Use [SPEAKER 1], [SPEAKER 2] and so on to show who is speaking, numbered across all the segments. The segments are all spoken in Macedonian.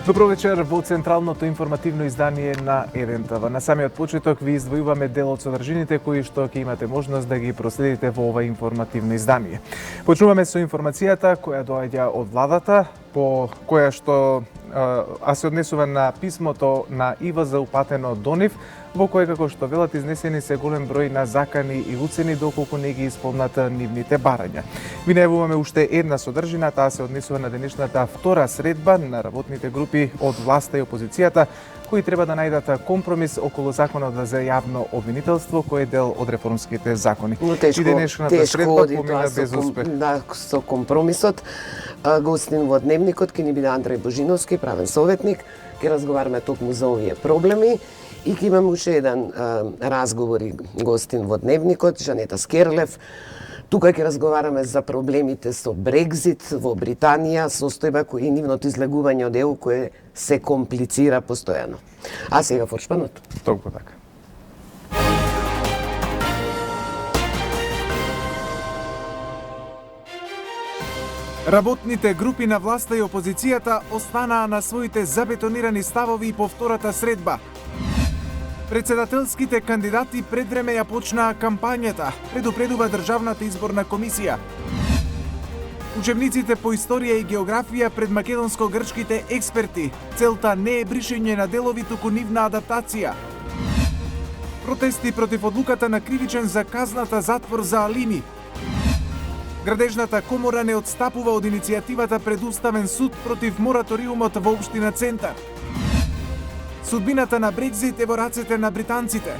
[SPEAKER 1] Добро вечер во централното информативно издание на ЕДНТВ. На самиот почеток ви издвојуваме дел од содржините кои што ќе имате можност да ги проследите во ова информативно издание. Почнуваме со информацијата која доаѓа од владата, по која што се однесува на писмото на ИВЗ упатено до нив, во кој, како што велат, изнесени се голем број на закани и уцени доколку не ги исполнат нивните барања. Ви најавуваме уште една содржина, таа се однесува на денешната втора средба на работните групи од власта и опозицијата, кои треба да најдат компромис околу законот за јавно обвинителство, кој е дел од реформските закони.
[SPEAKER 2] Но тешко оди тоа со компромисот. Гостин во Дневникот ќе ни биде Андреј Божиновски, правен советник. Ќе разговараме токму за овие проблеми. И ќе имаме уште еден разговор и гостин во Дневникот, Жанета Скерлев. Тука ќе разговараме за проблемите со Брекзит во Британија, состојба кој и нивното излегување од ЕУ кое се комплицира постојано. А сега форшпанот.
[SPEAKER 1] Толку така. Работните групи на власта и опозицијата останаа на своите забетонирани ставови и по втората средба. Председателските кандидати пред време ја почнаа кампањата, предупредува Државната изборна комисија. Учебниците по историја и географија пред македонско-грчките експерти. Целта не е бришење на делови, туку нивна адаптација. Протести против одлуката на Кривичен за казната затвор за алими. Градежната комора не отстапува од иницијативата пред Уставен суд против мораториумот во општина Центар. Судбината на Брекзит е во рацете на британците.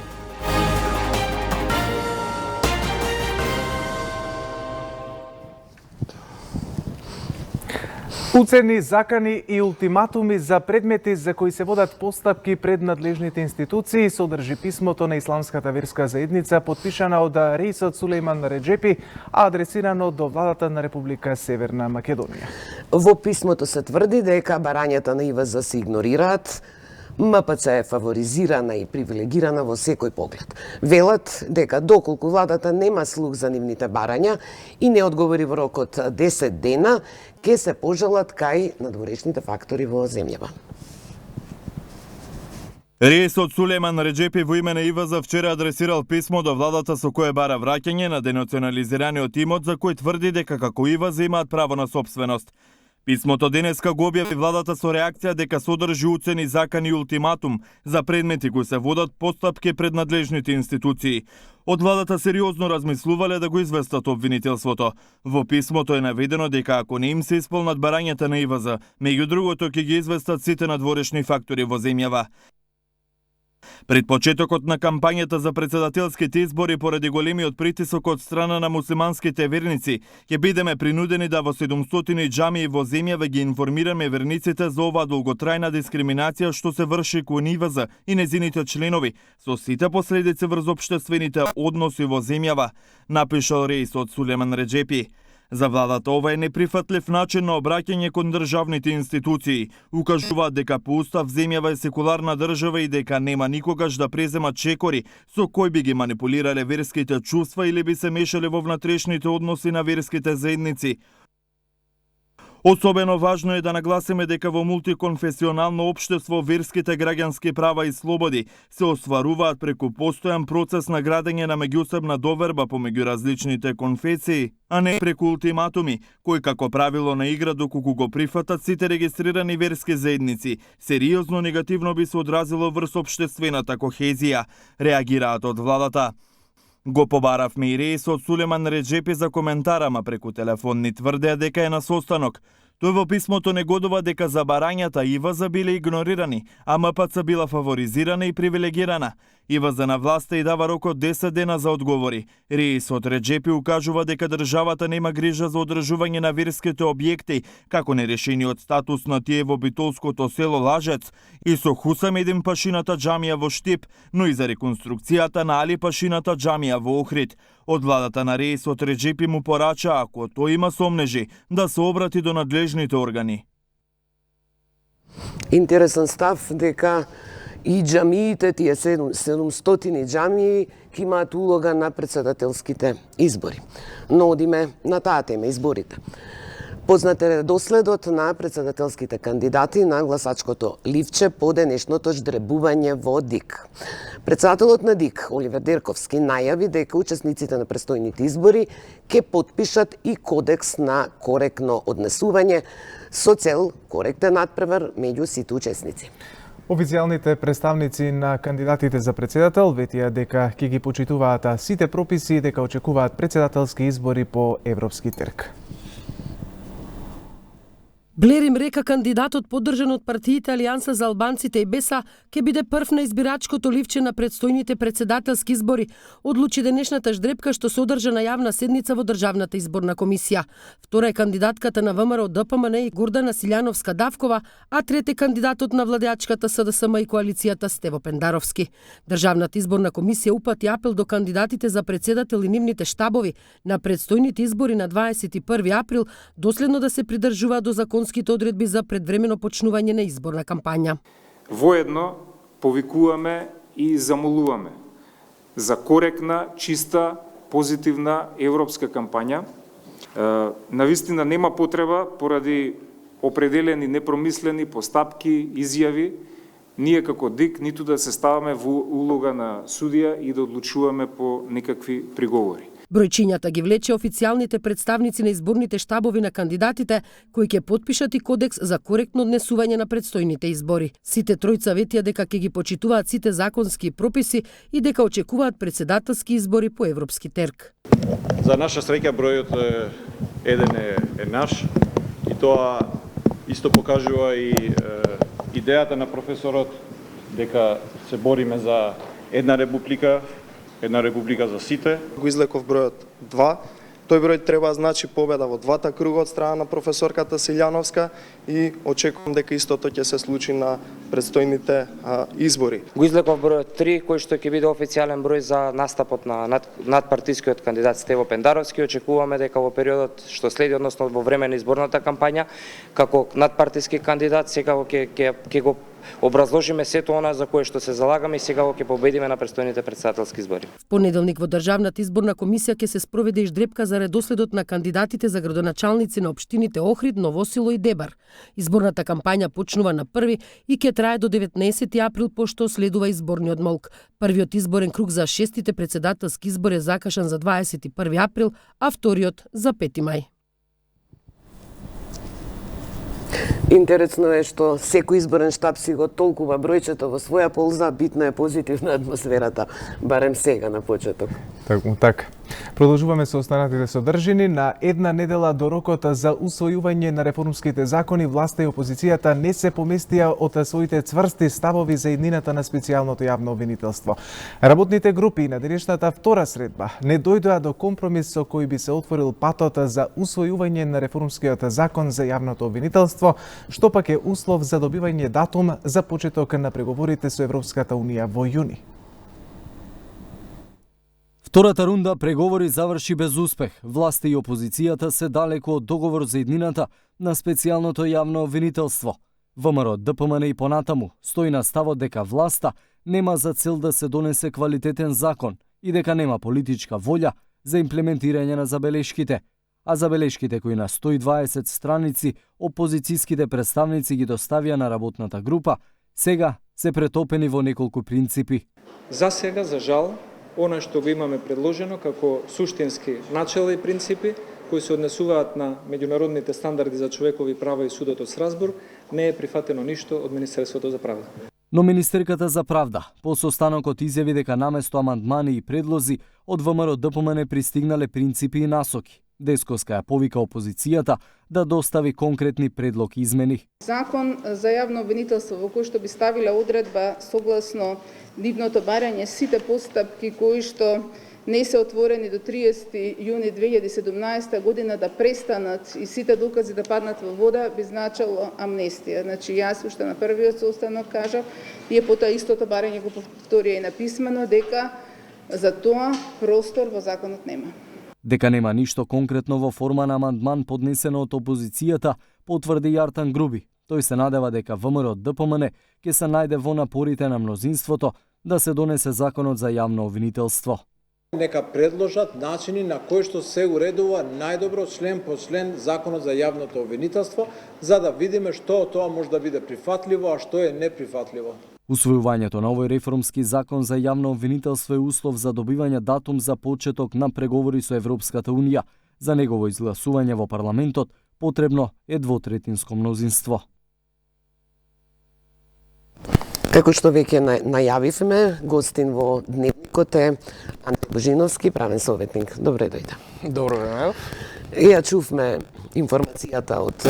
[SPEAKER 1] Уцени, закани и ултиматуми за предмети за кои се водат постапки пред надлежните институции содржи писмото на Исламската верска заедница подпишано од Реисот Сулејман Реджепи, а адресирано до владата на Република Северна Македонија.
[SPEAKER 2] Во писмото се тврди дека барањата на ИВЗ се игнорираат, МПЦ е фаворизирана и привилегирана во секој поглед. Велат дека доколку владата нема слух за нивните барања и не одговори во рок од 10 дена, ќе се пожалат кај надворешните фактори во земјава.
[SPEAKER 3] Реисот Сулејман Реджепи во име на ИВЗ вчера адресирал писмо до владата со кое бара враќање на денационализираниот имот за кој тврди дека како ИВЗ имаат право на сопственост. Писмото денеска го објави владата со реакција дека содржи уцени, закани и ултиматум за предмети кои се водат постапки пред надлежните институции. Од владата сериозно размислувале да го известат обвинителството. Во писмото е наведено дека ако не им се исполнат барањата на ИВЗ, меѓу другото ќе ги известат сите надворешни фактори во земјава. Пред почетокот на кампањата за председателските избори поради големиот притисок од страна на муслиманските верници, ќе бидеме принудени да во 700 џамии во земјава ги информираме верниците за оваа долготрајна дискриминација што се врши кон ИВЗ и незините членови, со сите последици врз општествените односи во земјава, напишал Реисот Сулејман Реджепи. За владата ова е неприфатлив начин на обраќање кон државните институции. Укажуваат дека по устав земјава е секуларна држава и дека нема никогаш да преземат чекори со кои би ги манипулирале верските чувства или би се мешале во внатрешните односи на верските заедници. Особено важно е да нагласиме дека во мултиконфесионално општество верските граѓански права и слободи се остваруваат преку постојан процес на градење на меѓусебна доверба помеѓу различните конфесии, а не преку ултиматуми, кои како правило на игра доколку го прифатат сите регистрирани верски заедници, сериозно негативно би се одразило врз општествената кохезија, реагираат од владата. Го побаравме и Реисот Сулејман Реджепи за коментар, ама преку телефон ни тврдеа дека е на состанок. Тој во писмото негодува дека за барањата ИВЗ биле игнорирани, а МПЦ била фаворизирана и привилегирана. ИВЗ на власта и дава рок од 10 дена за одговори. Реисот Реджепи укажува дека државата нема грижа за одржување на верските објекти, како нерешениот статус на тие во битолското село Лажец и со Хусамедин пашината џамија во Штип, но и за реконструкцијата на Али пашината џамија во Охрид. Од владата на Реисот Реджепи му порача, ако тој има сомнежи, да се обрати до надлежните органи.
[SPEAKER 2] Интересен став дека и џамиите, тие 700 џамии, ќе имаат улога на председателските избори. Но одиме на таа тема, изборите. Познат е доследот на председателските кандидати на гласачкото ливче по денешното ждребување во ДИК. Председателот на ДИК, Оливер Дерковски, најави дека учесниците на престојните избори ќе потпишат и кодекс на коректно однесување со цел коректен надпревар меѓу сите учесници.
[SPEAKER 1] Официјалните представници на кандидатите за председател ветија дека ќе ги почитуваат сите прописи и дека очекуваат председателски избори по европски трг.
[SPEAKER 4] Блер им река кандидатот поддржан од партиите Алијанса за албанците и БЕСА ќе биде прв на избирачкото ливче на предстојните председателски избори, одлучи денешната ждрепка што се одржа на јавна седница во Државната изборна комисија. Втора е кандидатката на ВМРО ДПМН и Гордана Силјановска-Давкова, а трет е кандидатот на владеачката СДСМ и коалицијата Стево Пендаровски. Државната изборна комисија упати апел до кандидатите за председател и нивните штабови на предстојните избори на 21 април доследно да се придржуваат до законските одредби за предвремено почнување на изборна кампања.
[SPEAKER 5] Воедно повикуваме и замолуваме за коректна, чиста, позитивна европска кампања. Навистина нема потреба поради определени непромислени постапки, изјави, ние како ДИК ниту да се ставаме во улога на судија и да одлучуваме по некакви приговори.
[SPEAKER 4] Бројчињата ги влече официјалните представници на изборните штабови на кандидатите, кои ќе потпишат и кодекс за коректно однесување на предстојните избори. Сите тројца ветија дека ќе ги почитуваат сите законски прописи и дека очекуваат председателски избори по европски терк.
[SPEAKER 6] За наша среќа бројот еден е наш и тоа исто покажува и идејата на професорот дека се бориме за една република за сите.
[SPEAKER 7] Го излеков бројот 2. Тој број треба значи победа во двата круга од страна на професорката Силјановска и очекувам дека истото ќе се случи на предстојните избори.
[SPEAKER 8] Го излеков бројот 3, кој што ќе биде официјален број за настапот на надпартискиот кандидат Стево Пендаровски. Очекуваме дека во периодот што следи, односно во време на изборната кампања, како надпартиски кандидат сега ќе го образложиме сето она за кое што се залагаме и сега ќе победиме на предстојните председателски избори.
[SPEAKER 4] В понеделник во Државната изборна комисија ќе се спроведе и ждрепка за редоследот на кандидатите за градоначалници на општините Охрид, Новосело и Дебар. Изборната кампања почнува на 1 и ќе трае до 19 април, пошто следува изборниот молк. Првиот изборен круг за 6-тите председателски избори е закашан за 21 април, а вториот за 5 мај.
[SPEAKER 2] Интересно е што секој изборен штаб си го толкува бројчето во своја полза, битна е позитивна атмосферата, барем сега на почеток.
[SPEAKER 1] Така. Продолжуваме со останатите содржини. На една недела до рокот за усвојување на реформските закони, власта и опозицијата не се поместија од своите цврсти ставови за иднината на специјалното јавно обвинителство. Работните групи на денешната втора средба не дојдоа до компромис со кој би се отворил патот за усвојување на реформскиот закон за јавното обвинителство, што пак е услов за добивање датум за почеток на преговорите со Европската унија во јуни.
[SPEAKER 9] Втората рунда преговори заврши без успех. Власта и опозицијата се далеку од договор за иднината на специјалното јавно обвинителство. ВМРО ДПМН и понатаму стои на ставот дека власта нема за цел да се донесе квалитетен закон и дека нема политичка волја за имплементирање на забелешките. А забелешките кои на 120 страници опозицијските представници ги доставија на работната група, сега се претопени во неколку принципи.
[SPEAKER 10] За сега, за жал, она што го имаме предложено како суштински начела и принципи кои се однесуваат на меѓународните стандарди за човекови права и судот од Страсбург, не е прифатено ништо од Министерството за правда.
[SPEAKER 9] Но министерката за правда по состанокот изјави дека наместо амандмани и предлози од ВМРО ДПМН пристигнале принципи и насоки. Десковска ја повика опозицијата да достави конкретни предлог измени.
[SPEAKER 11] Закон за јавно обвинителство во кој што би ставила одредба согласно нивното барање сите постапки кои што не се отворени до 30 јуни 2017 година да престанат и сите докази да паднат во вода, би значило амнестија. Значи јас уште на првиот состанок кажав и потоа истото барање го повторија и написмено дека за тоа простор во законот нема.
[SPEAKER 9] Дека нема ништо конкретно во форма на амандман поднесено од опозицијата, потврди Јартан Груби. Тој се надева дека ВМРО ДПМН ќе се најде во напорите на мнозинството да се донесе законот за јавно обвинителство.
[SPEAKER 10] Нека предложат начини на кои што се уредува најдобро член по член Законот за јавното обвинителство, за да видиме што од тоа може да биде прифатливо, а што е неприфатливо.
[SPEAKER 9] Усвојувањето на овој реформски закон за јавно обвинителство е услов за добивање датум за почеток на преговори со Европската унија. За негово изгласување во парламентот потребно е двотретинско мнозинство.
[SPEAKER 2] Како што веќе најавивме, гостин во Дневникот е Антој Божиновски, правен советник. Добре дојде.
[SPEAKER 12] Добро време.
[SPEAKER 2] Ја чувме информацијата од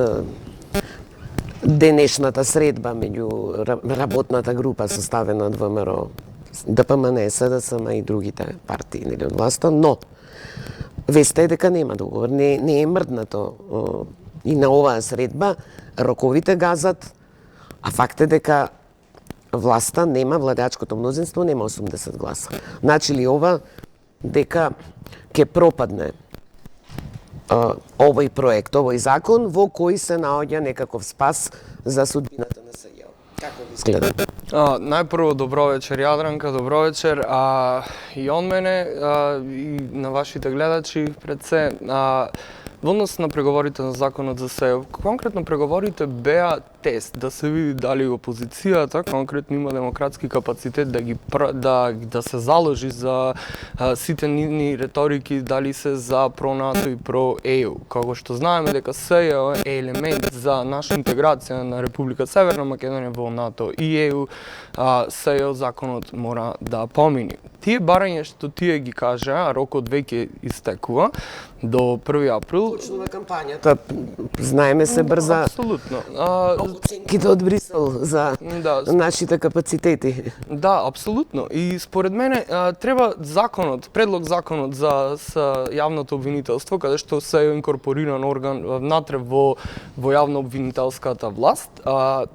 [SPEAKER 2] денешната средба меѓу работната група составена од ВМРО, ДПМН, СДСМ и другите партии нели од власта, но веста е дека нема договор, не е мрднато и на оваа средба роковите газат, а факт е дека власта нема, владеачкото мнозинство нема 80 гласа. Значи ли ова дека ќе пропадне овој проект, овој закон во кој се наоѓа некаков спас за судбината на СЈО. Како ви изгледа?
[SPEAKER 12] Најпрво добро вечер Јадранка, добро вечер и од мене и на вашите гледачи пред се. Во однос на преговорите на законот за СЈО, конкретно преговорите беа тест да се види дали опозицијата конкретно има демократски капацитет да се заложи за сите нивни реторики, дали се за про-НАТО и про-ЕУ. Како што знаеме дека СЈО е елемент за наша интеграција на Република Северна Македонија во НАТО и ЕУ, СЈО законот мора да помини. Тие барања што тие ги кажа, рокот веќе истекува до 1 април.
[SPEAKER 2] Почнува кампањата, знаеме се брза.
[SPEAKER 12] Апсолутно.
[SPEAKER 2] Оценките од Брисел за нашите капацитети.
[SPEAKER 12] Да, апсолутно. И според мене треба предлог законот за јавното обвинителство, каде што се инкорпориран орган внатре во јавно обвинителската власт,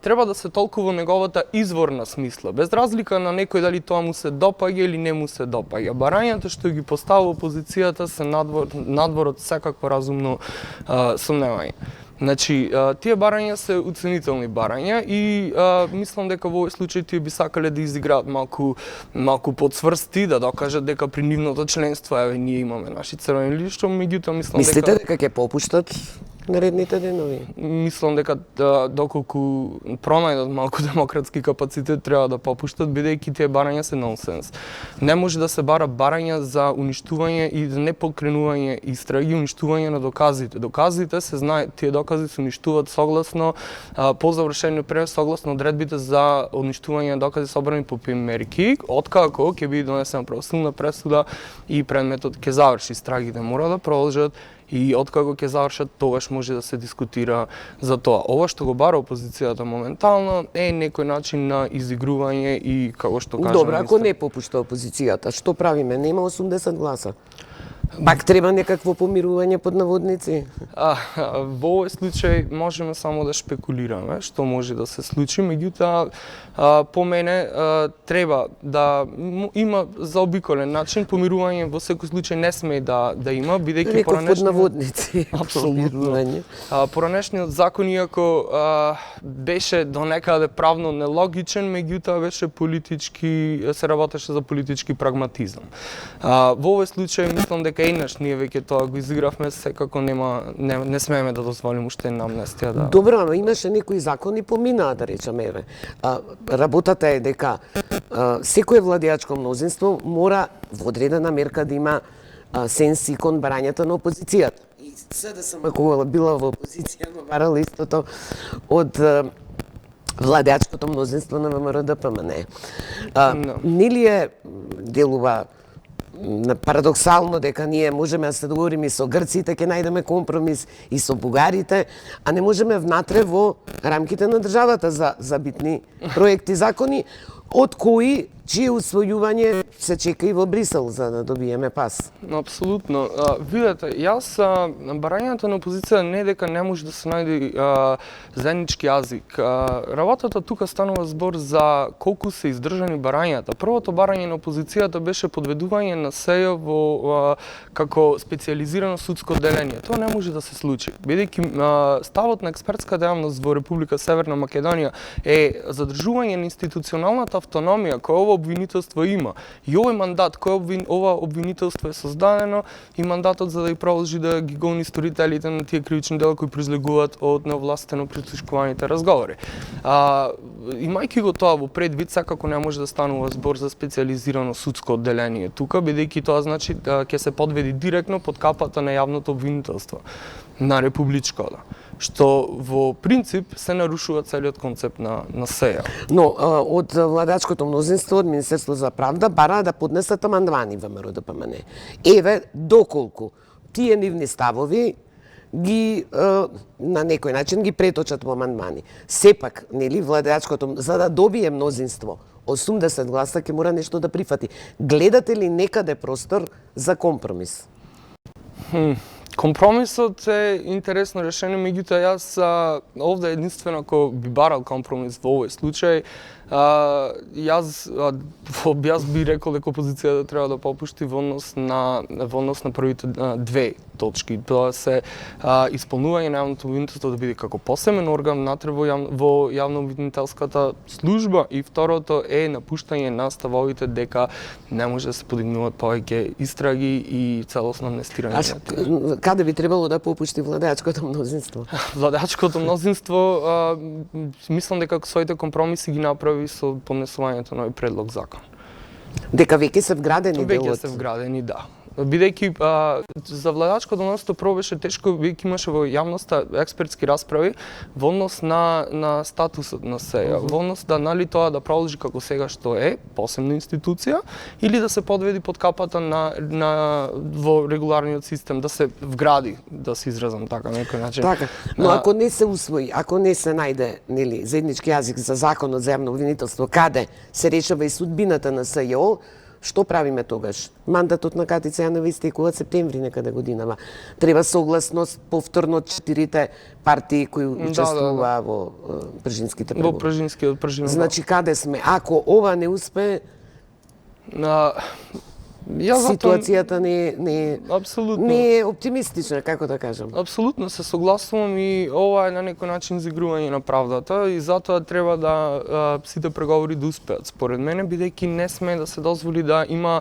[SPEAKER 12] треба да се толкува неговата изворна смисла, без разлика на некој дали тоа му се допаѓа или не му се допаѓа. Барањата што ги поставува опозицијата се надвор од секакво разумно сомневање. Значи, тие барања се уценителни барања и мислам дека во овој случај тие би сакале да изиграат малку подсврсти, да докажат дека при нивното членство ние имаме наши црвени линии, што меѓутоа мислам
[SPEAKER 2] Мислите дека ќе попуштат наредните денови?
[SPEAKER 12] Мислам дека доколку пронајдат малку демократски капацитет треба да попуштат, бидејќи тие барања се нонсенс. Не може да се бара барања за уништување и за непокренување истраги, уништување на доказите. Доказите се знае, тие докази се уништуваат согласно по завршениот превод согласно одредбите за уништување на докази собрани по мерки, откако ќе биде донесена правосудна пресуда и предметот ќе заврши. Истрагите мора да продолжат и откако ќе завршат, тогаш може да се дискутира за тоа. Ова што го бара опозицијата моментално е некој начин на изигрување и како што кажа.
[SPEAKER 2] Добро, ако не попушта опозицијата, што правиме? Нема 80 гласа. Пак треба некакво помирување под наводници?
[SPEAKER 12] Во овој случај можеме само да шпекулираме што може да се случи, меѓутоа по мене треба да има заобиколен начин, помирување во секој случај не сме да има, бидејќи
[SPEAKER 2] под наводници.
[SPEAKER 12] Апсолутно. Поранешниот закон, иако беше до некаде правно нелогичен, меѓутоа беше политички, се работеше за политички прагматизам. Во овој случај мислам дека еднаш ние веќе тоа го изигравме, секако не смееме да дозволиме уште една амнестија да.
[SPEAKER 2] Добро, ама имаше некои закони поминаа, да речеме, еве. Работата е дека секое владеачко мнозинство мора во одредена мерка да има сенс и кон барањата на опозицијата. И СДСМ кога била во опозиција го барала истото од владеачкото мнозинство на ВМРО ДПМН. Нели е делува парадоксално дека ние можеме да се договориме и со грците, ќе најдеме компромис и со бугарите, а не можеме внатре во рамките на државата за битни проекти, закони, од кои чие усвојување се чека и во Брисел за да добиеме пас.
[SPEAKER 12] Апсолутно. Видете, јас барањата на опозиција не дека не може да се најде заеднички јазик. Работата тука станува збор за колку се издржани барањата. Првото барање на опозицијата беше подведување на СЈО во како специјализирано судско одделение. Тоа не може да се случи, бидејќи ставот на експертската јавност во Република Северна Македонија е задржување на институционалната автономија која ова обвинителство има и овој мандат кој ова обвинителство е создадено и мандатот за да ја продолжи да ги гони сторителите на тие кривични дела кои произлегуваат од неовластено прислушкуваните разговори. Имајќи го тоа во предвид, секако не може да станува збор за специјализирано судско одделение тука, бидејќи тоа значи ќе се подведи директно под капата на јавното обвинителство на републичкото, што во принцип се нарушува целиот концепт на СЕА.
[SPEAKER 2] Но од владачкото мнозинство, од Министерство за правда, бараа да поднесат амандмани ВМРО ДПМН. Еве доколку тие нивни ставови ги на некој начин ги преточат во амандмани. Сепак, нели, владачкото, за да добие мнозинство, 80 гласа ќе мора нешто да прифати. Гледате ли некаде простор за компромис?
[SPEAKER 12] Компромисот е интересно решение, меѓутоа јас овде единствено ако би барал компромис во овој случај, јас би рекол дека опозицијата треба да попушти во однос на првите две точки. Тоа се исполнување на јавното обвинителство да биде како посебен орган натре во јавно-обвинителската служба и второто е напуштање на ставовите дека не може да се подигнуваат повеќе истраги и целосно амнестирање.
[SPEAKER 2] Каде би требало да попушти владачкото мнозинство?
[SPEAKER 12] Владачкото мнозинство, мислам дека своите компромиси ги направи со поднесувањето на овој предлог закон.
[SPEAKER 2] Дека веќе се вградени делот?
[SPEAKER 12] Веќе се вградени, да. Бидејќи за владачкото мнозинство прво беше тешко, веќе имаше во јавноста експертски расправи во однос на статусот на СЕА, во однос нали тоа да продолжи како сега што е, посебна институција, или да се подведи под капата во регуларниот систем, да се вгради, да се изразам така на некој начин.
[SPEAKER 2] Така, но ако не се усвои, ако не се најде, нели, заеднички јазик за законот за јавно обвинителство, каде се решава и судбината на СЈО, што правиме тогаш? Мандатот на Катица Јанева истекува септември некаде годинава. Треба согласност повторно од 4 партии кои учествуваа во пржинските преговори.
[SPEAKER 12] Во пржинскиот.
[SPEAKER 2] Значи каде сме? Ако ова не успе, ситуацијата не е оптимистична, како да кажам.
[SPEAKER 12] Апсолутно се согласувам и ова е на некој начин изигрување на правдата и затоа треба да сите преговори да успеат. Според мене, бидејќи не сме да се дозволи да има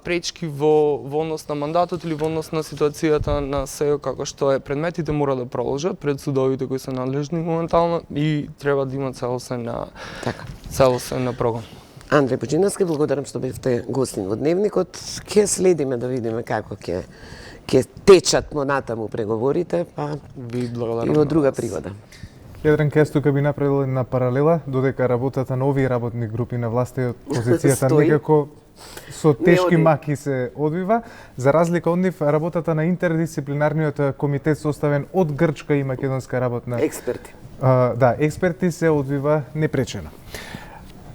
[SPEAKER 12] пречки во однос на мандатот или во однос на ситуацијата на СЕО како што е. Предметите мора да продолжат пред судовите кои се надлежни моментално и треба да има целосен прогам.
[SPEAKER 2] Андреј Буџиновски, благодарам што бевте гостин во Дневникот. Ќе следиме да видиме како ќе течат натаму преговорите, па и во друга пригода.
[SPEAKER 1] Јадран Кес тука би направил една паралела, додека работата на овие работни групи на власта и опозицијата некако со тешки маки се одвива. За разлика од нив, работата на интердисциплинарниот комитет составен од грчка и македонска работна
[SPEAKER 2] експерти.
[SPEAKER 1] Експерти се одвива непречено.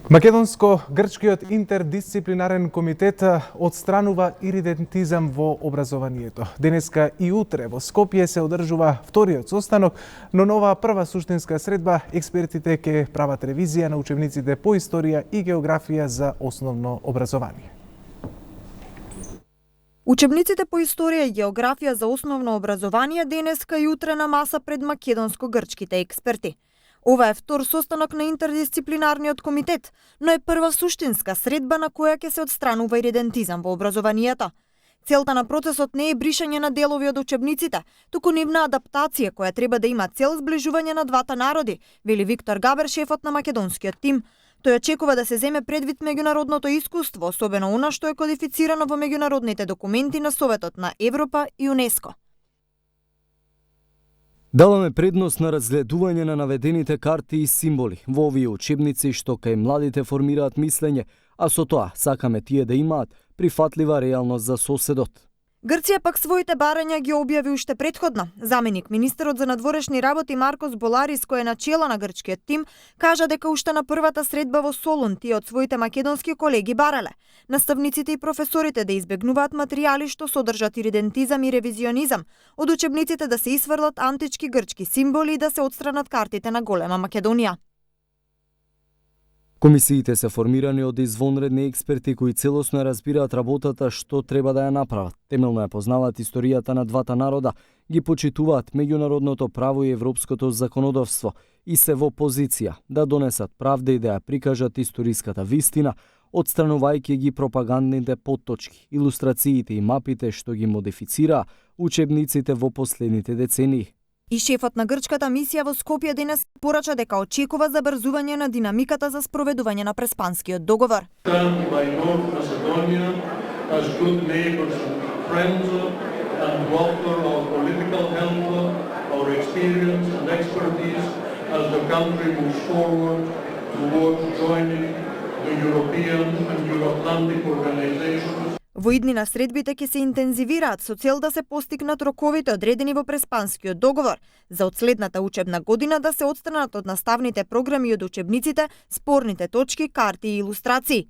[SPEAKER 1] Македонско-грчкиот интердисциплинарен комитет отстранува иридентизам во образованието. Денеска и утре во Скопје се одржува вториот состанок, но на оваа прва суштинска средба експертите ќе прават ревизија на учебниците по историја и географија за основно образование.
[SPEAKER 13] Учебниците по историја и географија за основно образование денеска и утре на маса пред македонско-грчките експерти. Ова е втор состанок на интердисциплинарниот комитет, но е прва суштинска средба на која ќе се отстранува иридентизам во образованието. Целта на процесот не е бришање на делови од учебниците, туку нивна адаптација која треба да има цел зближување на двата народи, вели Виктор Габер, шефот на македонскиот тим. Тој очекува да се земе предвид меѓународното искуство, особено она што е кодифицирано во меѓународните документи на Советот на Европа и ЮНЕСКО.
[SPEAKER 9] Даваме предност на разгледување на наведените карти и символи во овие учебници што кај младите формираат мислење, а со тоа сакаме тие да имаат прифатлива реалност за соседот.
[SPEAKER 13] Грција пак своите барања ги објави уште предходно. Заменик министерот за надворешни работи Маркос Боларис, кој е начело на грчкиот тим, кажа дека уште на првата средба во Солун тие од своите македонски колеги барале наставниците и професорите да избегнуваат материјали што содржат иридентизам и ревизионизам, од учебниците да се исфрлат антички грчки символи и да се отстранат картите на голема Македонија.
[SPEAKER 9] Комисиите се формирани од извонредни експерти кои целосно разбираат работата што треба да ја направат. Темелно ја познаваат историјата на двата народа, ги почитуваат меѓународното право и европското законодавство и се во позиција да донесат правда и да ја прикажат историската вистина, отстранувајќи ги пропагандните потточки, илустрациите и мапите што ги модифицираа учебниците во последните децении.
[SPEAKER 13] И шефот на грчката мисија во Скопје денес порача дека очекува забрзување на динамиката за спроведување на Преспанскиот договор. Во иднина средбите ќе се интензивираат со цел да се постигнат роковите одредени во Преспанскиот договор, за од следната учебна година да се отстранат од наставните програми и од учебниците спорните точки, карти и илустрации.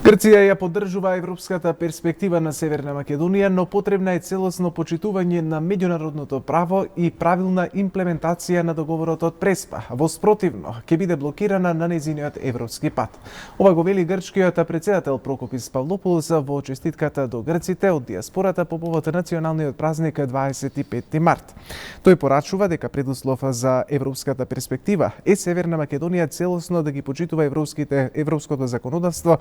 [SPEAKER 1] Грција ја поддржува европската перспектива на Северна Македонија, но потребна е целосно почитување на меѓународното право и правилна имплементација на договорот од Преспа. Во спротивно, ќе биде блокирана на нејзиниот европски пат. Ова го вели грчкиот претседател Прокопис Павлопулос во честитката до грците од диаспората по повод националниот празник 25 март. Тој порачува дека предуслов за европската перспектива е Северна Македонија целосно да ги почитува европското законодавство,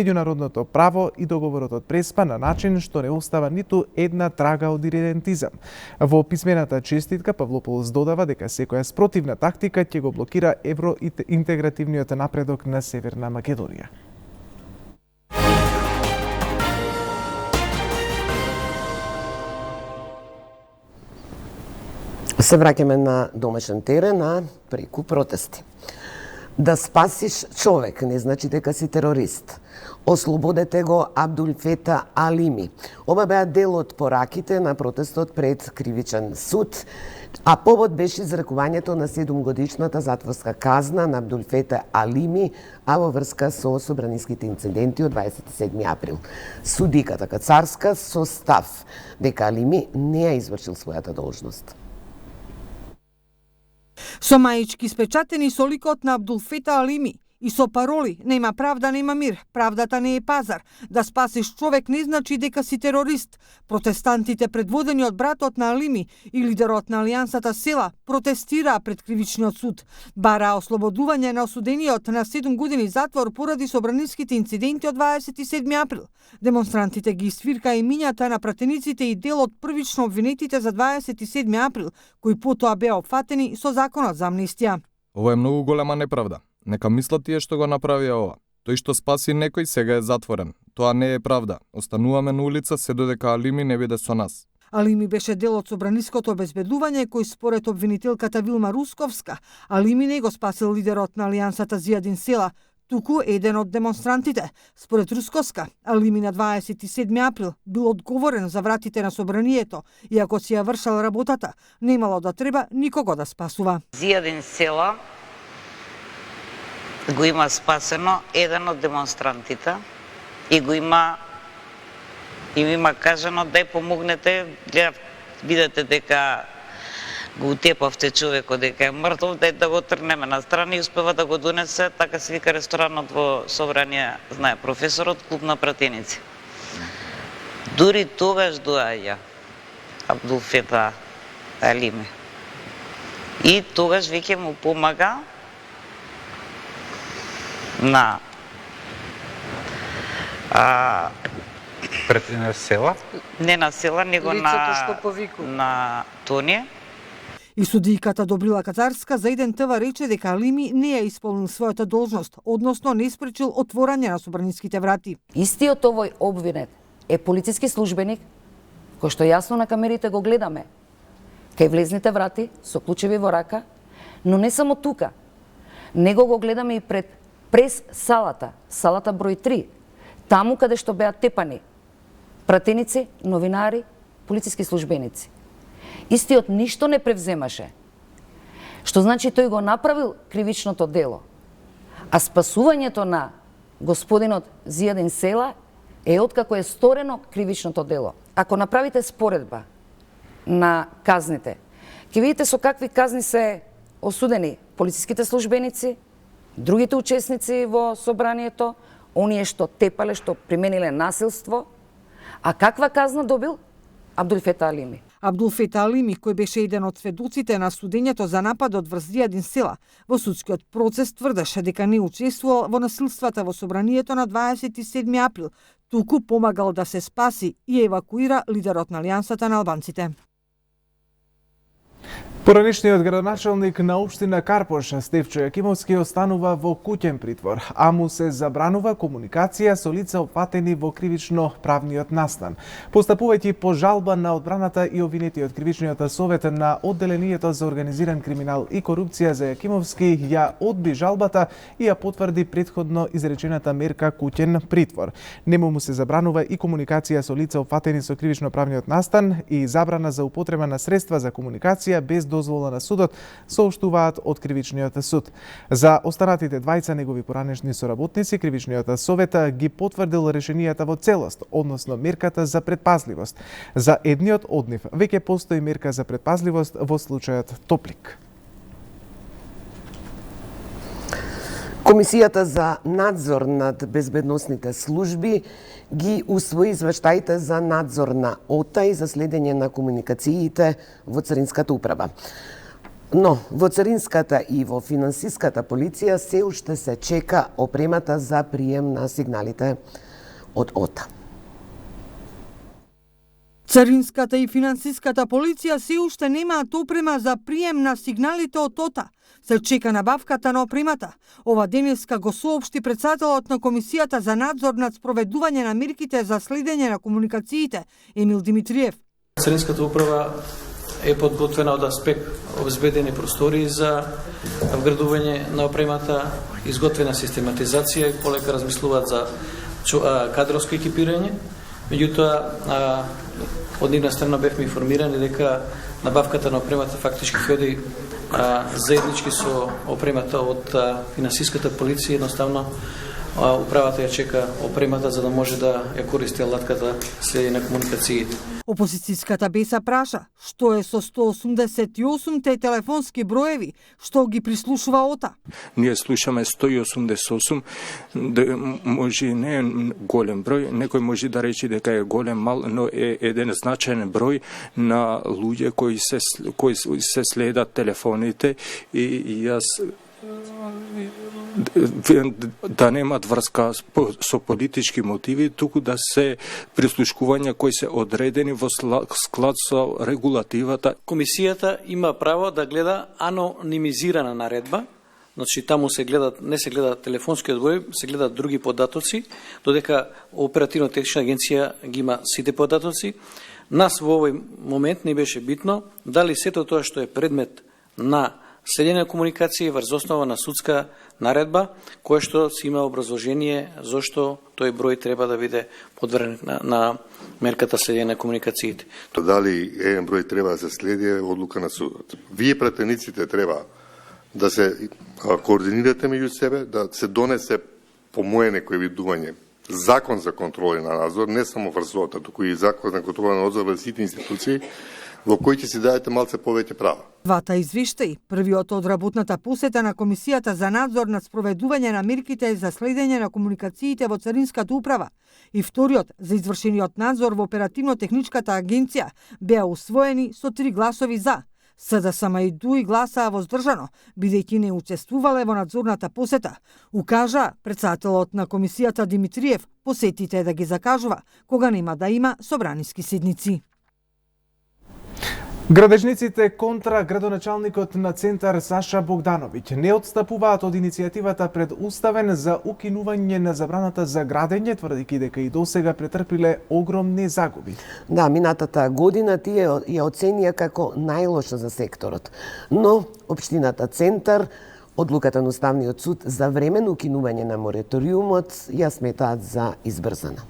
[SPEAKER 1] меѓународното право и договорот од Преспа на начин што не остава ниту една трага од иридентизам. Во писмената честитка Павлопулос додава дека секоја спротивна тактика ќе го блокира евроинтегративниот напредок на Северна Македонија.
[SPEAKER 2] Се враќаме на домашен терен, а преку протести. Да спасиш човек не значи дека си терорист. Ослободете го Абдулфета Алими. Ова беа дел од пораките на протестот пред кривичен суд, а повод беше изрекувањето на 7-годишната затворска казна на Абдулфета Алими, а во врска со собраниските инциденти од 27 април. Судиката Кацарска со став дека Алими не ја извршил својата должност.
[SPEAKER 14] Со маички спечатени со ликот на Абдулфета Алими и со пароли "Нема правда, нема мир, правдата не е пазар", да спасиш човек не значи дека си терорист. Протестантите предводени од братот на Алими и лидерот на Алијансата Села протестираа пред кривичниот суд. Бараа ослободување на осудениот на 7 години затвор поради собраниските инциденти од 27 април. Демонстрантите ги свирка имињата на пратениците и дел од првично обвинетите за 27 април, кои потоа беа опфатени со законот за амнистија.
[SPEAKER 15] Ова е многу голема неправда. Нека мислат тие што го направија ова. Тој што спаси некој сега е затворен. Тоа не е правда. Остануваме на улица се додека Алими не биде со нас.
[SPEAKER 14] Алими беше дел од собраниското обезбедување кој според обвинителката Вилма Русковска, Алими не го спасил лидерот на Алијансата Зијадин Села, туку еден од демонстрантите. Според Русковска, Алими на 27 април бил одговорен за вратите на собранието и ако си ја вршал работата, немало да треба никого да спасува.
[SPEAKER 16] Зијадин Села го има спасено еден од демонстрантите и го има кажано да ја помогнете, видите дека го утепавте човекот дека е мртов, да го трнеме на страна и успева да го донесе, така се вика ресторанот во Собрание, знае професорот, клуб на пратеници. Дури тогаш доаѓа Абдулфета Алими. И тогаш веќе му помага на
[SPEAKER 17] на Села?
[SPEAKER 16] Не на Села, него на Тони.
[SPEAKER 14] И судијката Добрила Кацарска за еден ТВ рече дека Алими не ја исполнил својата должност, односно не испречил отворање на собраниските врати.
[SPEAKER 18] Истиот овој обвинет е полициски службеник, кој што јасно на камерите го гледаме, кај влезните врати со клучеви во рака, но не само тука. Него го гледаме и през салата број 3, таму каде што беа тепани пратеници, новинари, полициски службеници. Истиот ништо не превземаше, што значи тој го направил кривичното дело. А спасувањето на господинот Зијадин Села е откако е сторено кривичното дело. Ако направите споредба на казните, ќе видите со какви казни се осудени полициските службеници, другите учесници во собранието, оние што тепале, што примениле насилство. А каква казна добил Абдулфета Алими?
[SPEAKER 14] Абдулфета Алими, кој беше еден од сведоците на судењето за нападот врз Зијадин Села, во судскиот процес тврдеше дека не учествувал во насилствата во собранието на 27 април, туку помагал да се спаси и евакуира лидерот на Алијансата на албанците.
[SPEAKER 1] Поранешниот градоначалник на општина Карпош, Стефчо Јакимовски, останува во куќен притвор, а му се забранува комуникација со лица опфатени во кривично-правниот настан. Постапувајќи по жалба на одбраната и обвинетиот кривичниот совет на Одделението за организиран криминал и корупција за Јакимовски ја одби жалбата и ја потврди претходно изречената мерка куќен притвор. Нему му се забранува и комуникација со лица опфатени со кривично-правниот настан и забрана за употреба на средства за комуникација без дозвола на судот, соопштуваат од Кривичниот суд. За останатите двајца негови поранешни соработници, Кривичниот совет ги потврдил решенијата во целост, односно мерката за предпазливост. За едниот од нив веќе постои мерка за предпазливост во случајот Топлик.
[SPEAKER 2] Комисијата за надзор над безбедносните служби ги усвои извештаите за надзор на ОТА и за следење на комуникациите во Царинската управа. Но во Царинската и во финансиската полиција се уште се чека опремата за прием на сигналите од ОТА.
[SPEAKER 14] Царинската и финансиската полиција се уште немаат опрема за прием на сигналите од ОТА. Се чека набавката на опремата. Ова денеска го соопшти председателот на Комисијата за надзор над спроведување на мерките за следење на комуникациите, Емил Димитриев.
[SPEAKER 17] Царинската управа е подготвена од аспект обезбедени простори за вградување на опремата, изготвена систематизација и полека размислуваат за кадровско екипирање. Меѓутоа, од нивна страна бевме информирани дека набавката на опремата фактички ходи заеднички со опремата од финансиската полиција. Едноставно управата ја чека опремата за да може да ја користи алатката следење на комуникациите.
[SPEAKER 14] Опозицијската Беса праша што е со 188 телефонски броеви што ги прислушува ОТА.
[SPEAKER 19] Ние слушаме 188, може не е голем број, некој може да рече дека е голем мал, но е еден значаен број на луѓе кои се следат телефоните и јас да немат врска со политички мотиви, туку да се прислушкувања кои се одредени во склад со регулативата.
[SPEAKER 17] Комисијата има право да гледа анонимизирана наредба, значи таму не се гледа телефонскиот број, се гледат други податоци, додека оперативно-технична агенција ги има сите податоци. Нас во овој момент не беше битно дали сето тоа што е предмет на следење на комуникација врз основа на судска наредба, која што си има образложение зошто тој број треба да биде подврен на мерката следење на комуникациите.
[SPEAKER 20] Дали еден број треба да се следи е одлука на судот. Вие пратениците треба да се координирате меѓу себе, да се донесе по моје некој видување закон за контрола на надзор, не само врз ОТА, туку и закон за контрола на надзор врз сите институции, во кои ќе си дадете малце повеќе права.
[SPEAKER 14] Двата извештаи, првиот од работната посета на Комисијата за надзор над спроведување на мерките за следење на комуникациите во Царинската управа и вториот за извршениот надзор во оперативно-техничката агенција беа усвоени со 3 гласови за. СДСМ и ДУИ гласаа воздржано, бидејќи не учествувале во надзорната посета. Укажа председателот на Комисијата Димитриев посетите да ги закажува кога нема да има собраниски седници.
[SPEAKER 1] Градежниците контра градоначалникот на Центар Саша Богдановиќ не отстапуваат од иницијативата предуставен за укинување на забраната за градење, тврдејќи дека и досега претрпиле огромни загуби.
[SPEAKER 2] Да, минатата година тие ја оценија како најлоша за секторот. Но општината Центар, одлуката на Уставниот суд за временно укинување на мораториумот ја сметаат за избрзана.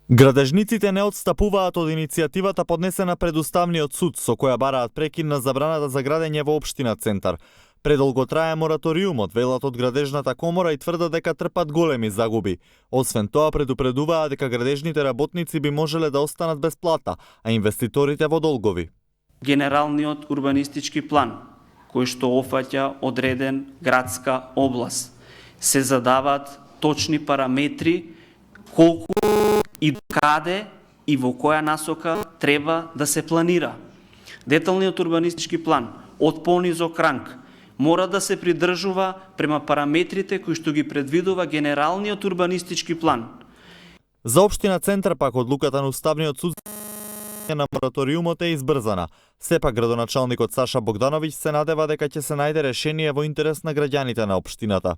[SPEAKER 3] Градежниците не отстапуваат од иницијативата поднесена пред Уставниот суд, со која бараат прекин на забраната за градење во општина Центар. Предолго трае мораториумот, велат од градежната комора и тврдат дека трпат големи загуби. Освен тоа, предупредуваат дека градежните работници би можеле да останат без плата, а инвеститорите во долгови.
[SPEAKER 21] генералниот урбанистички план, кој што офаќа одреден градска област. Се задаваат точни параметри колку и каде и во која насока треба да се планира. Деталниот урбанистички план од понизок ранг мора да се придржува према параметрите кои што ги предвидува генералниот урбанистички план.
[SPEAKER 3] За општина Центар пак одлуката на Уставниот суд на мораториумот е избрзана. Сепак градоначалникот Саша Богдановиќ се надева дека ќе се најде решение во интерес на граѓаните на општината.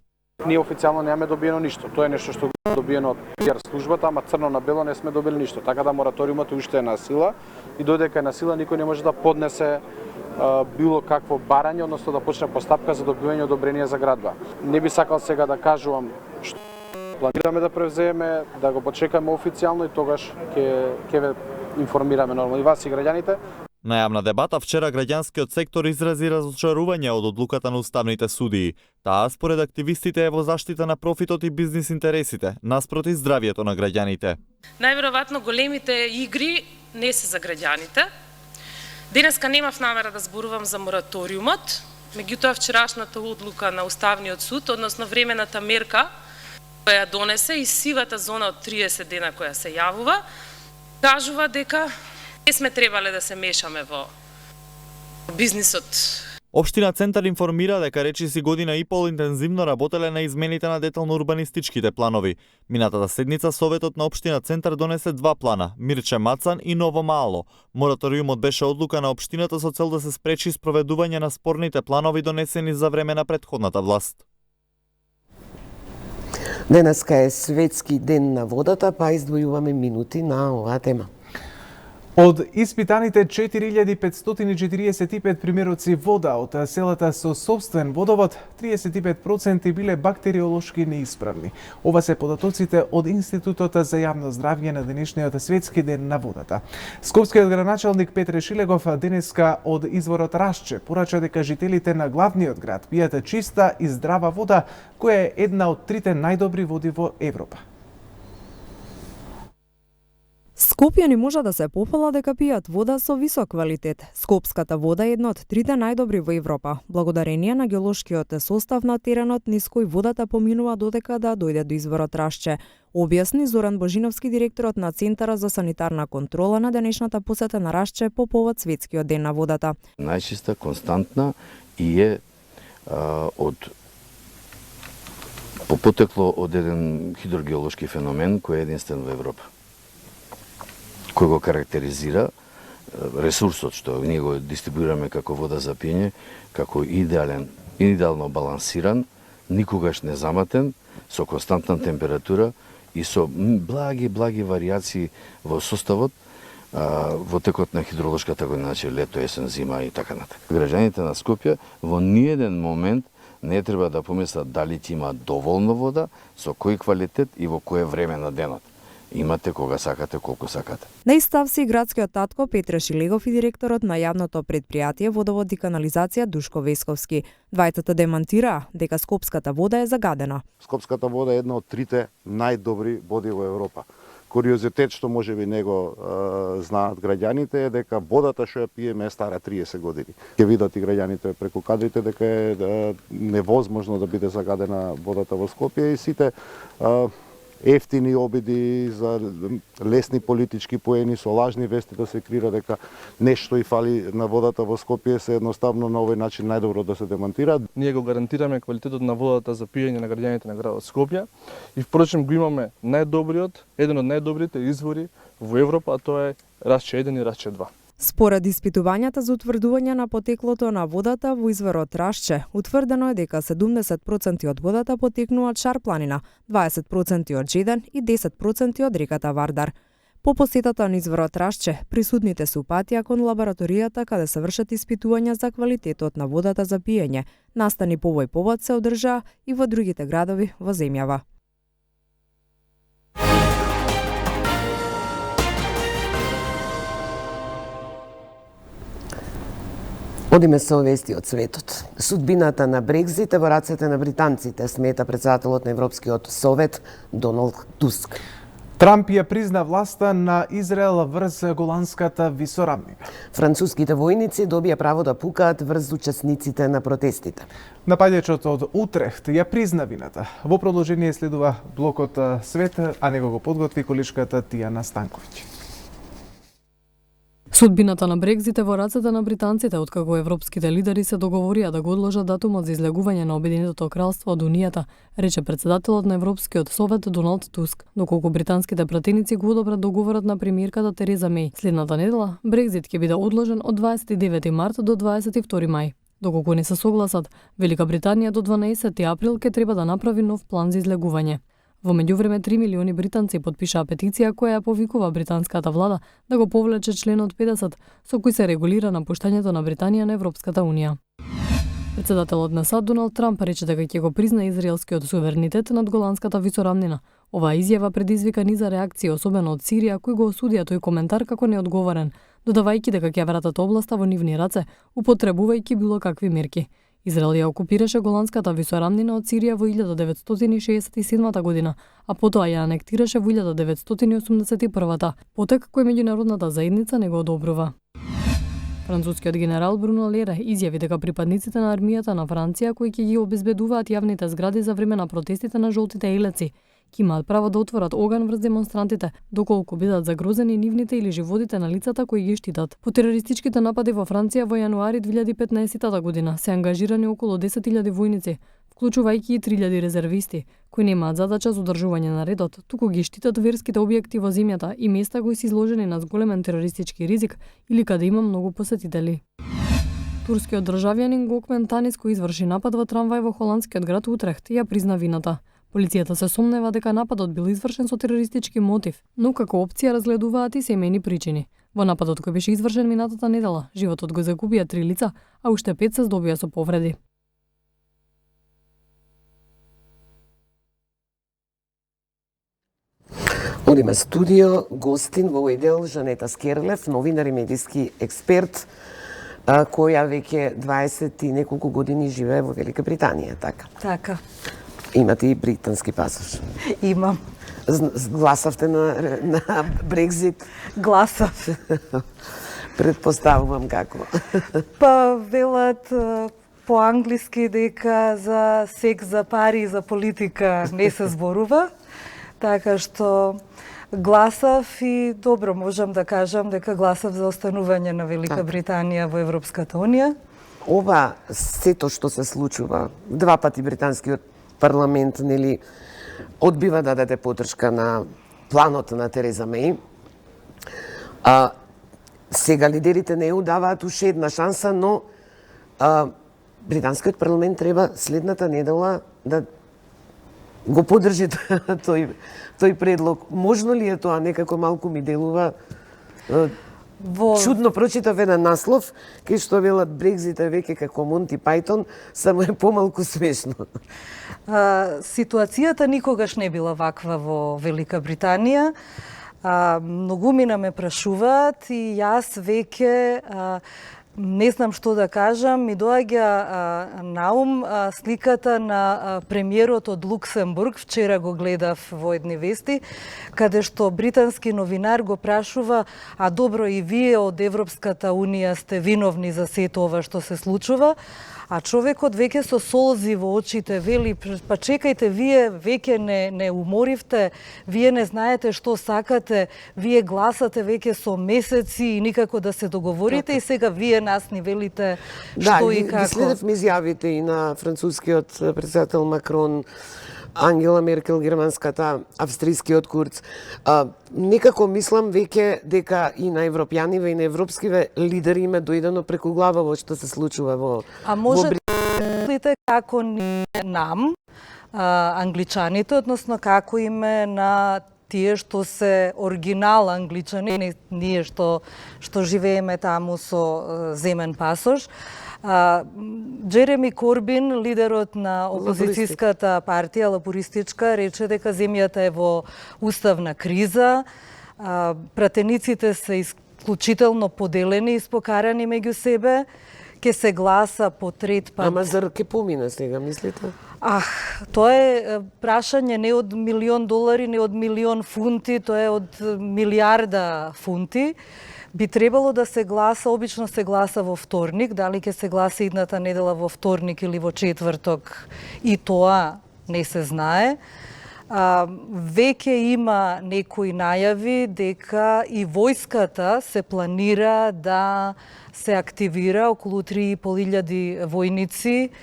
[SPEAKER 22] Ние официјално немаме добиено ништо. Тоа е нешто што е добиено од PR службата, ама црно на бело не сме добили ништо. Така да мораториумот уште е на сила и додека е на сила никој не може да поднесе било какво барање, односно да почне постапка за добивање одобрение за градба. Не би сакал сега да кажувам што планираме да превземе, да го почекаме официјално и тогаш ќе ве информираме нормално и вас и граѓаните.
[SPEAKER 3] На јавна дебата вчера граѓанскиот сектор изрази разочарување од одлуката на уставните судии. Таа според активистите е во заштита на профитот и бизнис интересите, наспроти здравието на граѓаните.
[SPEAKER 23] Најверојатно големите игри не се за граѓаните. Денеска немав намера да зборувам за мораториумот, меѓутоа вчерашната одлука на Уставниот суд, односно времената мерка која ја донесе и сивата зона од 30 дена која се јавува, кажува дека не сме требале да се мешаме во бизнисот.
[SPEAKER 3] Општина Центар информира дека речиси година и пол интензивно работеле на измените на детално-урбанистичките планови. Минатата седница Советот на Општина Центар донесе 2 плана, Мирче Мацан и Ново Мало. Мораториумот беше одлука на општината со цел да се спречи спроведување на спорните планови донесени за време на претходната власт.
[SPEAKER 2] Денеска е светски ден на водата, па издвојуваме минути на оваа тема.
[SPEAKER 1] Од испитаните 4545 примероци вода од селата со собствен водовод, 35% биле бактериолошки неисправни. Ова се податоците од Институтот за јавно здравје на денешниот светски ден на водата. Скопскиот градоначалник Петре Шилегов денеска од изворот Рашче порача дека жителите на главниот град пијат чиста и здрава вода, која е една од трите најдобри води во Европа.
[SPEAKER 13] Скопјани може да се пофала дека пијат вода со висок квалитет. Скопската вода е една од трите најдобри во Европа. Благодарение на геолошкиот состав на теренот низ кој водата поминува додека да дојде до изворот Рашче, објасни Зоран Божиновски, директорот на Центарот за санитарна контрола на денешната посета на Рашче по повод светскиот ден на водата.
[SPEAKER 24] Најчиста, константна и е потекло од еден хидрогеолошки феномен кој е единствен во Европа, кој го карактеризира ресурсот што ние го дистрибуираме како вода за пиење, како идеално балансиран, никогаш не заматен, со константна температура и со благи варијации во составот во текот на хидролошката година, значи лето, есен, зима и така натака. Граѓаните на Скопје во ниеден момент не треба да помислат дали ќе има доволно вода, со кој квалитет и во кое време на денот. Имате кога сакате, колку сакате.
[SPEAKER 13] На истав си градскиот татко Петре Шилегов и директорот на јавното предпријатие Водовод и канализација Душко Весковски. Двајцата демантираа дека скопската вода е загадена.
[SPEAKER 25] Скопската вода е една од трите најдобри води во Европа. Куриозитет што можеби не го знаат граѓаните е дека водата што ја пиеме е стара 30 години. Ќе видат и граѓаните преку кадрите дека е невозможно да биде загадена водата во Скопје и сите ефтини обиди за лесни политички поени со лажни вести да се крира дека нешто и фали на водата во Скопје се едноставно на овој начин најдобро да се демантира.
[SPEAKER 26] Ние го гарантираме квалитетот на водата за пиење на граѓаните на градот Скопје и впрочем го имаме еден од најдобрите извори во Европа, а тоа е Рашче 1 и Рашче 2.
[SPEAKER 13] Според испитувањата за утврдување на потеклото на водата во изворот Рашче, утврдено е дека 70% од водата потекнува од Шар планина, 20% од Джеден и 10% од реката Вардар. По посетата на изворот Рашче, присутните се упатија кон лабораторијата каде се вршат испитувања за квалитетот на водата за пиење. Настани по овој повод се одржаа и во другите градови во земјава.
[SPEAKER 2] Одиме со вести од светот. Судбината на Брекзит е во рацете на британците, смета претседателот на Европскиот совет Доналд Туск.
[SPEAKER 1] Трамп ја призна власта на Израел врз Голанската висорамнина.
[SPEAKER 2] Француските војници добија право да пукаат врз учесниците на протестите.
[SPEAKER 1] Нападачот од Утрехт ја призна вината. Во продолжение следува блокот Свет, а него го подготви количката Тијана Станковиќ.
[SPEAKER 4] Судбината на Брекзит е во рацете на британците, откако европските лидери се договорија да го одложат датумот за излегување на Обединетото кралство од Унијата, рече председателот на Европскиот совет Доналд Туск, доколку британските пратеници го одобрат договорот на премиерката Тереза Меј. Следната недела, Брекзит ќе биде одложен од 29 март до 22 мај. Доколку не се согласат, Велика Британија до 12 април ќе треба да направи нов план за излегување. Во меѓувреме 3 милиони британци потпишаа петиција која ја повикува британската влада да го повлече членот 50 со кој се регулира напуштањето на Британија на Европската унија. Председателот на САД Доналд Трамп рече дека ќе го призна израелскиот суверенитет над Голанската висорамнина. Оваа изјава предизвика низа реакција, особено од Сирија, кои го осудија тој коментар како неодговорен, додавајќи дека ќе вратат областа во нивни раце, употребувајќи било какви мерки. Израел ја окупираше Голанската висорамнина од Сирија во 1967 година, а потоа ја анектираше во 1981, потек кој меѓународната заедница не го одобрува. Францускиот генерал Бруно Лере изјави дека припадниците на армијата на Франција кои ќе ги обезбедуваат јавните згради за време на протестите на жолтите елеци ќе имаат право да отворат оган врз демонстрантите, доколку бидат загрозени нивните или животите на лицата кои ги штитат. По терористичките напади во Франција во јануари 2015 година се ангажирани околу 10.000 војници, вклучувајќи и 3.000 резервисти, кои немаат задача за одржување на редот, туку ги штитат верските објекти во земјата и места кои се изложени на зголемен терористички ризик или каде има многу посетители. Турскиот државјанин Гокмен Танис кој изврши напад во трамвај во холандскиот град Утрехт ја призна вината. Полицијата се сомнева дека нападот бил извршен со терористички мотив, но како опција разгледуваат и семејни причини. Во нападот кој беше извршен минатата недела, животот го загубија 3 лица, а уште 5 се здобија со повреди.
[SPEAKER 2] Одиме студио, гостин во овој дел Жанета Скерлев, новинар и медиски експерт, која веќе 20 и неколку години живее во Велика Британија, така?
[SPEAKER 5] Така.
[SPEAKER 2] Имате и британски пасош?
[SPEAKER 5] Имам.
[SPEAKER 2] Гласавте на Брекзит?
[SPEAKER 5] Гласав.
[SPEAKER 2] Предпоставувам како.
[SPEAKER 5] Па велат по-англиски дека за секс, за пари и за политика не се зборува, така што гласав и добро можам да кажам дека гласав за останување на Велика Британија во Европската унија.
[SPEAKER 2] Ова сето што се случува, два пати британскиот парламент нели одбива да даде поддршка на планот на Тереза Меј. Сега лидерите не ја даваат уште една шанса, но британскиот парламент треба следната недела да го поддржи тој предлог. Можно ли е тоа? Некако малку ми делува чудно. Прочитав еден наслов кај што велат Брекзит е веќе како Монти Пајтон, само е помалку смешно.
[SPEAKER 5] Ситуацијата никогаш не била ваква во Велика Британија. Многумина ме прашуваат и јас веќе не знам што да кажам, ми доаѓа на ум сликата на премиерот од Луксембург, вчера го гледав во едни вести, каде што британски новинар го прашува: а добро, и вие од Европската унија сте виновни за сето ова што се случува? А човекот веќе со солзи во очите вели: па чекајте, вие веќе не уморивте, вие не знаете што сакате, вие гласате веќе со месеци и никако да се договорите, и сега вие нас ни велите што и како. Да,
[SPEAKER 2] следевме изјавите и на францускиот председател Макрон, Ангела Меркел, германската, австрискиот Курц. Некако мислам веќе дека и на европјаниве и на европскиве лидери име дојдено преку глава во што се случува во
[SPEAKER 5] може да мислите како нам, англичаните, односно како име на тие што се оригинал англичани, ние што живееме таму со земен пасош. Джереми Корбин, лидерот на опозицијската партија, лабористичка, рече дека земјата е во уставна криза, пратениците се исклучително поделени и спокарани меѓу себе, ке се гласа по трет пат.
[SPEAKER 2] Ама зар ке помине сега, мислите?
[SPEAKER 5] Тоа е прашање не од $1.000.000, не од $1.000.000 тоа е од милиарда фунти. Би требало да се гласа, обично се гласа во вторник, дали ќе се гласа идната недела во вторник или во четврток, и тоа не се знае. Веќе има некои најави дека и војската се планира да се активира, околу 3.500 војници,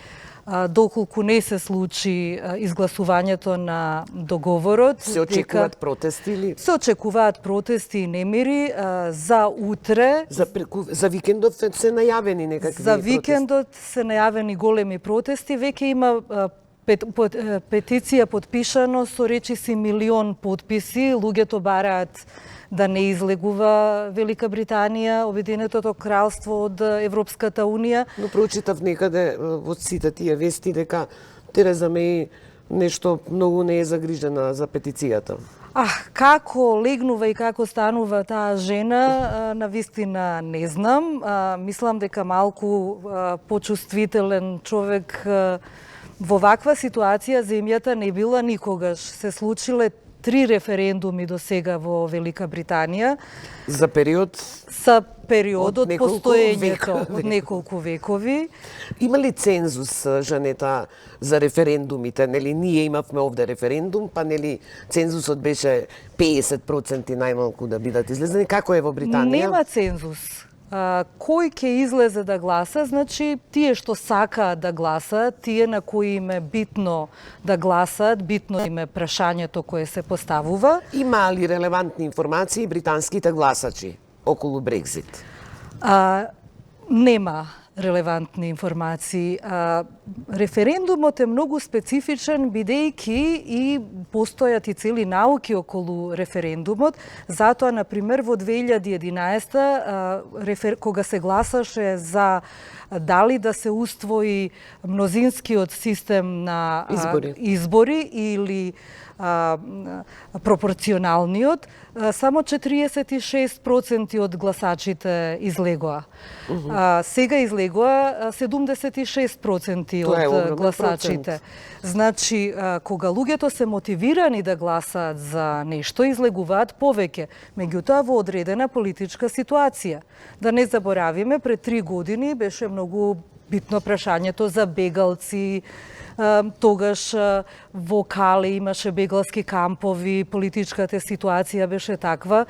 [SPEAKER 5] доколку не се случи изгласувањето на договорот.
[SPEAKER 2] Се очекуваат протести или?
[SPEAKER 5] Се очекуваат протести и немири за утре.
[SPEAKER 2] За викендот се најавени некакви протести?
[SPEAKER 5] За викендот се најавени големи протести. Веќе има петиција подпишано со речиси 1.000.000 потписи. Луѓето бараат да не излегува Велика Британија, Обединетото кралство од Европската Унија.
[SPEAKER 2] Но прочитав некаде во сите тие вести дека Тереза Меј нешто многу не е загрижена за петицијата.
[SPEAKER 5] Како легнува и како станува таа жена, навистина не знам. Мислам дека малку почувствителен човек во ваква ситуација земјата не била никогаш. Се случиле 3 референдуми до сега во Велика Британија.
[SPEAKER 2] За период?
[SPEAKER 5] За период од постоењето од неколку векови.
[SPEAKER 2] Има ли цензус, Жанета, за референдумите? Нели ние имавме овде референдум, па нели цензусот беше 50% најмалку да бидат излезени. Како е во Британија?
[SPEAKER 5] Нема цензус. Кој ќе излезе да гласа, значи тие што сакаат да гласаат, тие на кои им е битно да гласаат, битно им е прашањето кое се поставува.
[SPEAKER 2] Има ли релевантни информации британските гласачи околу Брекзит?
[SPEAKER 5] Нема релевантни информации. Референдумот е многу специфичен, бидејќи и постојат и цели науки околу референдумот. Затоа, например, во 2011 кога се гласаше за дали да се уствои мнозинскиот систем на избори или пропорционалниот, само 46% од гласачите излегоа. Сега излегоа 76% од гласачите. Значи, кога луѓето се мотивирани да гласаат за нешто, излегуваат повеќе, меѓутоа во одредена политичка ситуација. Да не заборавиме, пред 3 години беше многу битно прашањето за бегалци. Тогаш во Кале имаше бегалски кампови, политичката ситуација беше таква.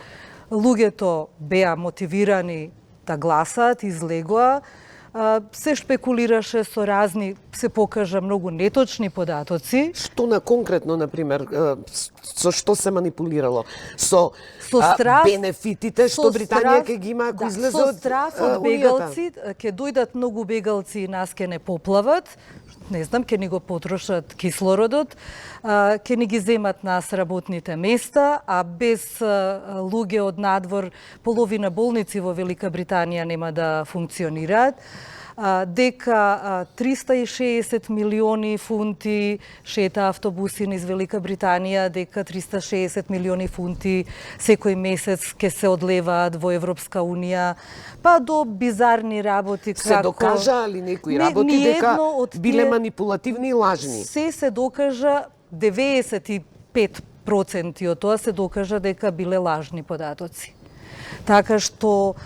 [SPEAKER 5] Луѓето беа мотивирани да гласаат, излегоа. Се шпекулираше со разни, се покажа многу неточни податоци.
[SPEAKER 2] Што на конкретно, например, со што се манипулирало? Со бенефитите што Британија ќе ги има ако излезе од
[SPEAKER 5] Со страф од бегалци, ќе дојдат многу бегалци и нас ќе не поплават. Не знам, ќе ни го потрошат кислородот, ќе ни ги земат нас работните места, а без луѓе од надвор половина болници во Велика Британија нема да функционираат. Дека 360 милиони фунти шета автобуси низ Велика Британија, дека 360 милиони фунти секој месец ќе се одлеваат во Европска Унија, па до бизарни работи како...
[SPEAKER 2] Се докажа ли некои работи дека биле манипулативни и лажни?
[SPEAKER 5] Се докажа 95% од тоа се докажа дека биле лажни податоци. Така што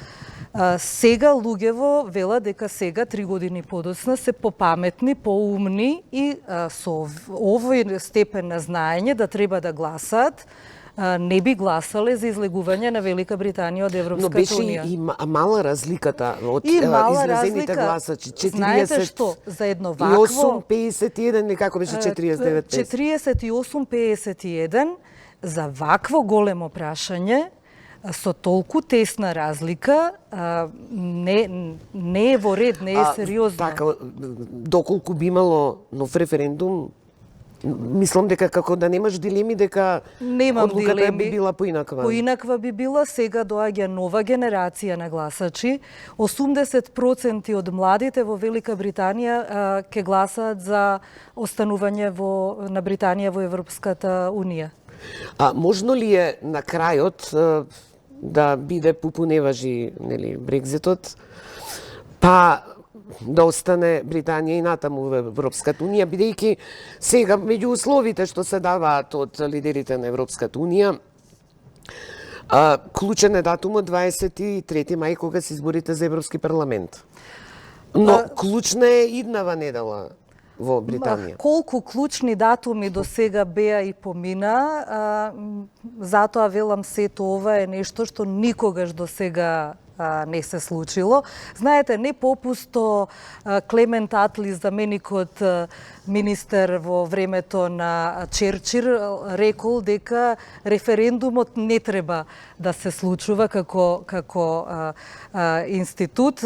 [SPEAKER 5] сега луѓево велат дека сега, 3 години подоцна, се попаметни, поумни и со овој степен на знаење да треба да гласаат, не би гласале за излегување на Велика Британија од Европската Унија.
[SPEAKER 2] Но беше и мала разликата од излезените гласачи. 40,
[SPEAKER 5] знаете што, за едно вакво...
[SPEAKER 2] 8,51, некако беше 49,50.
[SPEAKER 5] 48,51 за вакво големо прашање, со толку тесна разлика, не е во ред, не е сериозно.
[SPEAKER 2] Така, доколку би имало нов референдум, мислам дека како да немаш дилеми дека одлуката би била поинаква.
[SPEAKER 5] Поинаква би била. Сега доаѓа нова генерација на гласачи. 80% од младите во Велика Британија ќе гласаат за останување на Британија во Европската Унија.
[SPEAKER 2] Можно ли е на крајот да биде пупуневажи Брекзитот, па да остане Британија и натаму во Европската Унија, бидејќи сега меѓу условите што се даваат од лидерите на Европската Унија, клучен е датумот 23 мај кога се изборите за Европски парламент. Но клучна е иднава недела во Британија.
[SPEAKER 5] Колку клучни датуми до сега беа и помина, затоа велам сето ова е нешто што никогаш до сега не се случило. Знаете, не попусто Клемент Атли, заменикот министер во времето на Черчил, рекол дека референдумот не треба да се случува како институт,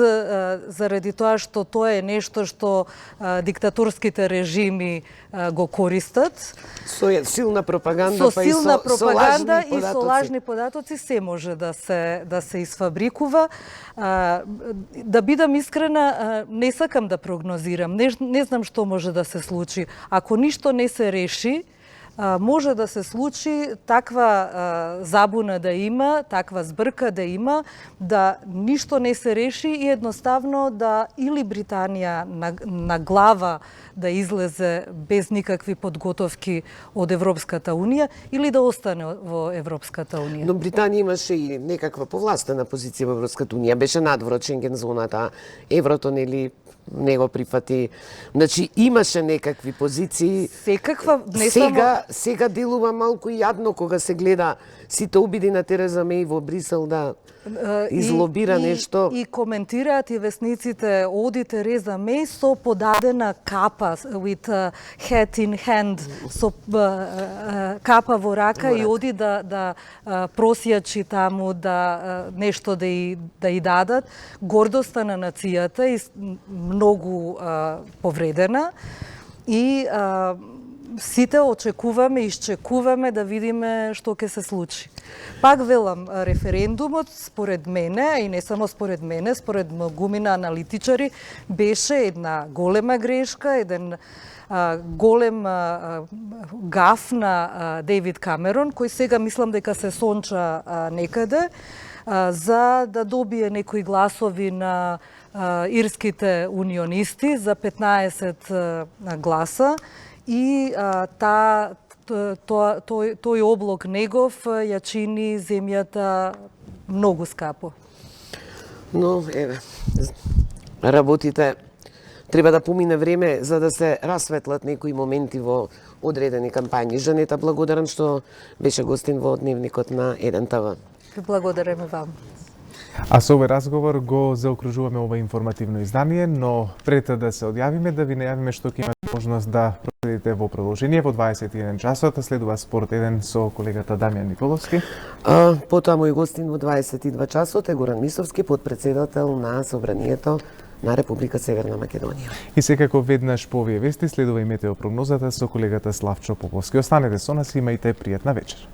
[SPEAKER 5] заради тоа што тоа е нешто што диктаторските режими го користат.
[SPEAKER 2] Со силна пропаганда,
[SPEAKER 5] со силна пропаганда и со лажни податоци се може да се изфабрикува. Да бидам искрена, не сакам да прогнозирам. Не знам што може да се случи. Ако ништо не се реши, може да се случи таква забуна да има, таква збрка да има, да ништо не се реши и едноставно да или Британија на глава да излезе без никакви подготовки од Европската Унија или да остане во Европската Унија.
[SPEAKER 2] Но Британија имаше и некаква повластена позиција во Европската Унија, беше надвор од Шенген зоната, еврото нели не го прифати. Значи имаше некакви позиции.
[SPEAKER 5] Секаква, не
[SPEAKER 2] сега делува малку јадно кога се гледа сите обиди на Тереза Меј во Брисел да излобира нешто.
[SPEAKER 5] И коментираат и весниците оди Тереза Меј со подадена капа, with hat in hand, со капа во рака и оди да просјачи таму да нешто да и дадат. Гордоста на нацијата и многу повредена и сите очекуваме, исчекуваме да видиме што ќе се случи. Пак велам, референдумот според мене, и не само според мене, според многумина аналитичари, беше една голема грешка, еден голем гаф на Дејвид Камерон, кој сега мислам дека се сонча некаде, за да добие некои гласови на ирските унионисти за 15 гласа и тој облог негов ја чини земјата многу скапо.
[SPEAKER 2] Но, еве, работите треба да помине време за да се расветлат некои моменти во одредени кампањи. Жанета, благодарам што беше гостин во Дневникот на Еден ТВ.
[SPEAKER 5] Благодарам и вам.
[SPEAKER 1] А со овој разговор го заокружуваме ова информативно издание, но пред да се одјавиме, да ви најавиме што ќе имате можност да проследите во продолжение во 21 часот. Следува Спорт 1 со колегата Дамјан Николовски.
[SPEAKER 2] Потоа мој гостин во 22 часот е Горан Мисовски, подпредседател на Собранието на Република Северна Македонија.
[SPEAKER 1] И секако веднаш по овие вести следува и метеопрогнозата со колегата Славчо Поповски. Останете со нас и имајте пријатна вечер.